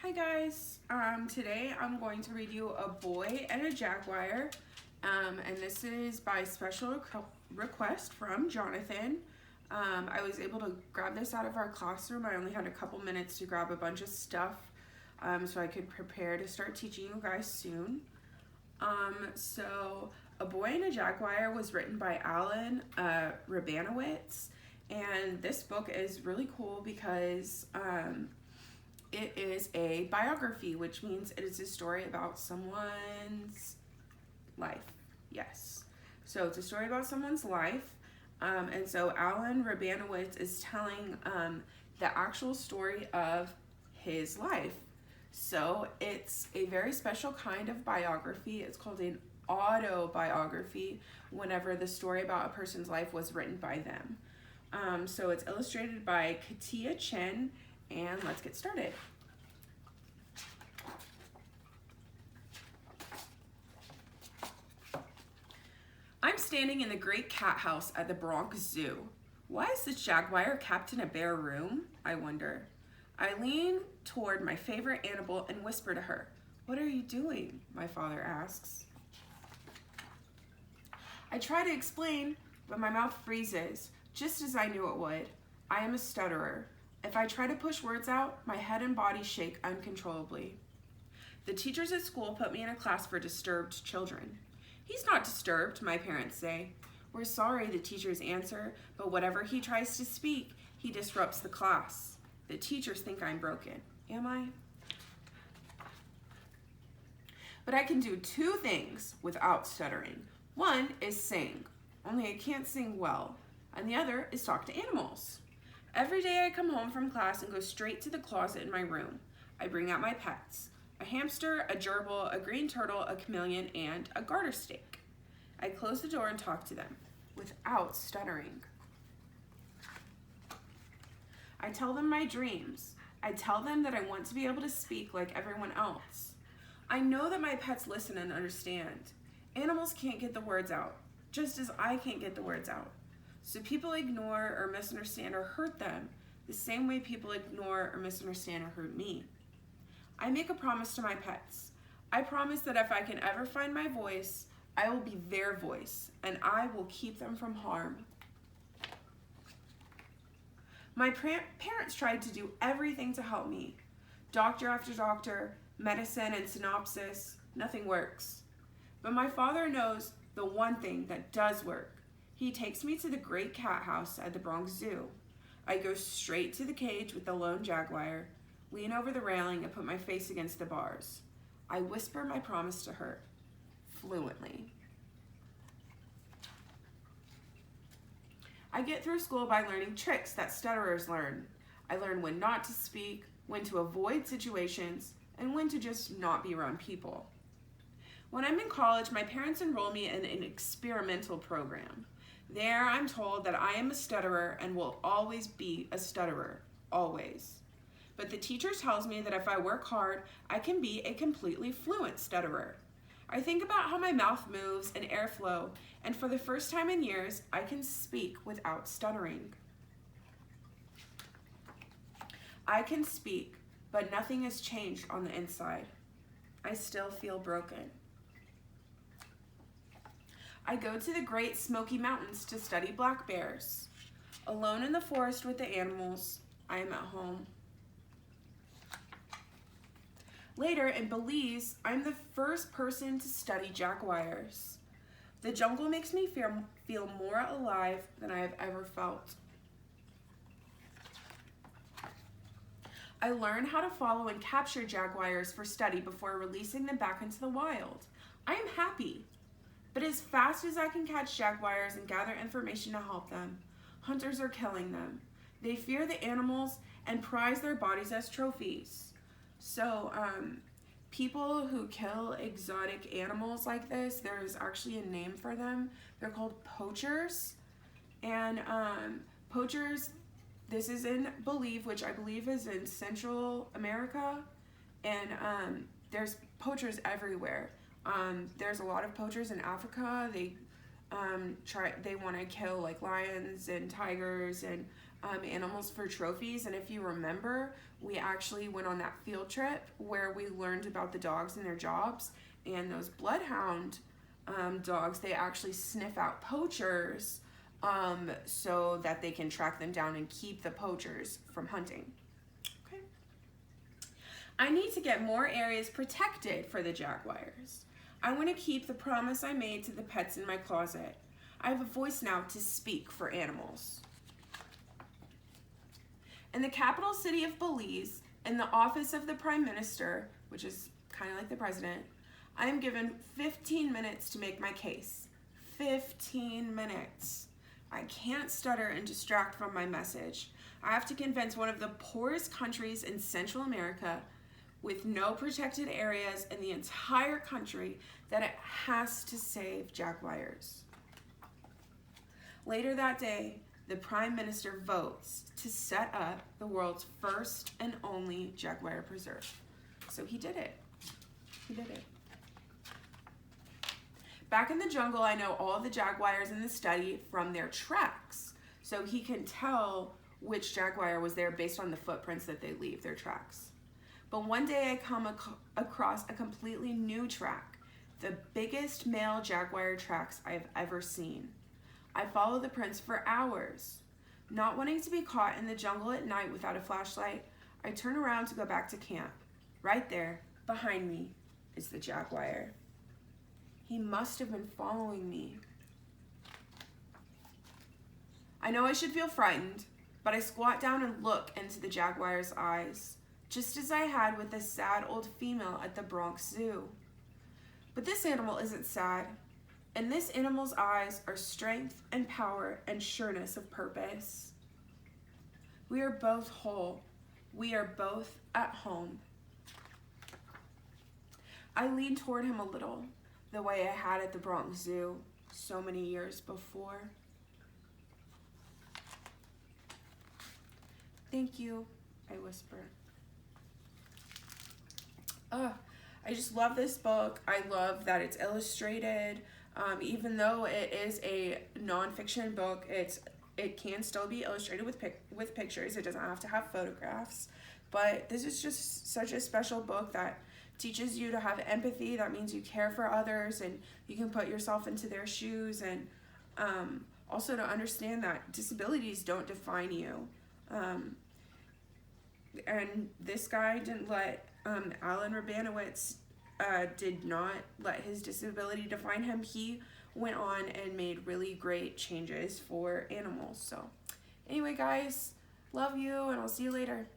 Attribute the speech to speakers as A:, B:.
A: Hi guys, today I'm going to read you A Boy and a Jaguar, and this is by special request from Jonathan. I was able to grab this out of our classroom. I only had a couple minutes to grab a bunch of stuff so I could prepare to start teaching you guys soon. So A Boy and a Jaguar was written by Alan Rabanowitz, and this book is really cool because it is a biography, which means it is a story about someone's life. Yes. So it's a story about someone's life. And so Alan Rabanowitz is telling the actual story of his life. So it's a very special kind of biography. It's called an autobiography whenever the story about a person's life was written by them. So it's illustrated by Katia Chen, and let's get started. I'm standing in the great cat house at the Bronx Zoo. Why is this jaguar kept in a bare room? I wonder. I lean toward my favorite animal and whisper to her. What are you doing? My father asks. I try to explain, but my mouth freezes, just as I knew it would. I am a stutterer. If I try to push words out, my head and body shake uncontrollably. The teachers at school put me in a class for disturbed children. He's not disturbed, my parents say. We're sorry, the teachers answer, but whatever he tries to speak, he disrupts the class. The teachers think I'm broken. Am I? But I can do two things without stuttering. One is sing, only I can't sing well, and the other is talk to animals. Every day I come home from class and go straight to the closet in my room. I bring out my pets, a hamster, a gerbil, a green turtle, a chameleon, and a garter snake. I close the door and talk to them without stuttering. I tell them my dreams. I tell them that I want to be able to speak like everyone else. I know that my pets listen and understand. Animals can't get the words out, just as I can't get the words out. So people ignore or misunderstand or hurt them the same way people ignore or misunderstand or hurt me. I make a promise to my pets. I promise that if I can ever find my voice, I will be their voice, and I will keep them from harm. My parents tried to do everything to help me. Doctor after doctor, medicine and synopsis, nothing works. But my father knows the one thing that does work. He takes me to the great cat house at the Bronx Zoo. I go straight to the cage with the lone jaguar, lean over the railing, and put my face against the bars. I whisper my promise to her, fluently. I get through school by learning tricks that stutterers learn. I learn when not to speak, when to avoid situations, and when to just not be around people. When I'm in college, my parents enroll me in an experimental program. There, I'm told that I am a stutterer and will always be a stutterer, always. But the teacher tells me that if I work hard, I can be a completely fluent stutterer. I think about how my mouth moves and airflow, and for the first time in years, I can speak without stuttering. I can speak, but nothing has changed on the inside. I still feel broken. I go to the Great Smoky Mountains to study black bears. Alone in the forest with the animals, I am at home. Later in Belize, I'm the first person to study jaguars. The jungle makes me feel more alive than I have ever felt. I learn how to follow and capture jaguars for study before releasing them back into the wild. I am happy. But as fast as I can catch jaguars and gather information to help them, hunters are killing them. They fear the animals and prize their bodies as trophies. So, people who kill exotic animals like this, there's actually a name for them. They're called poachers. And poachers, this is in Belize, which I believe is in Central America. And there's poachers everywhere. There's a lot of poachers in Africa. They want to kill like lions and tigers and animals for trophies. And if you remember, we actually went on that field trip where we learned about the dogs and their jobs. And those bloodhound dogs, they actually sniff out poachers so that they can track them down and keep the poachers from hunting. Okay. I need to get more areas protected for the jaguars. I want to keep the promise I made to the pets in my closet. I have a voice now to speak for animals. In the capital city of Belize, in the office of the Prime Minister, which is kind of like the president, I am given 15 minutes to make my case. 15 minutes. I can't stutter and distract from my message. I have to convince one of the poorest countries in Central America with no protected areas in the entire country that it has to save jaguars. Later that day, the Prime Minister votes to set up the world's first and only jaguar preserve. So he did it. He did it. Back in the jungle, I know all the jaguars in the study from their tracks. So he can tell which jaguar was there based on the footprints that they leave, their tracks. But one day I come across a completely new track, the biggest male jaguar tracks I've ever seen. I follow the prints for hours. Not wanting to be caught in the jungle at night without a flashlight, I turn around to go back to camp. Right there, behind me, is the jaguar. He must have been following me. I know I should feel frightened, but I squat down and look into the jaguar's eyes, just as I had with the sad old female at the Bronx Zoo. But this animal isn't sad. In this animal's eyes are strength and power and sureness of purpose. We are both whole. We are both at home. I lean toward him a little, the way I had at the Bronx Zoo so many years before. Thank you, I whisper. I just love this book. I love that it's illustrated. Even though it is a nonfiction book, it can still be illustrated with pictures. It doesn't have to have photographs. But this is just such a special book that teaches you to have empathy. That means you care for others and you can put yourself into their shoes, and also to understand that disabilities don't define you. And this guy didn't let, Alan Rabanowitz did not let his disability define him. He went on and made really great changes for animals. So anyway, guys, love you, and I'll see you later.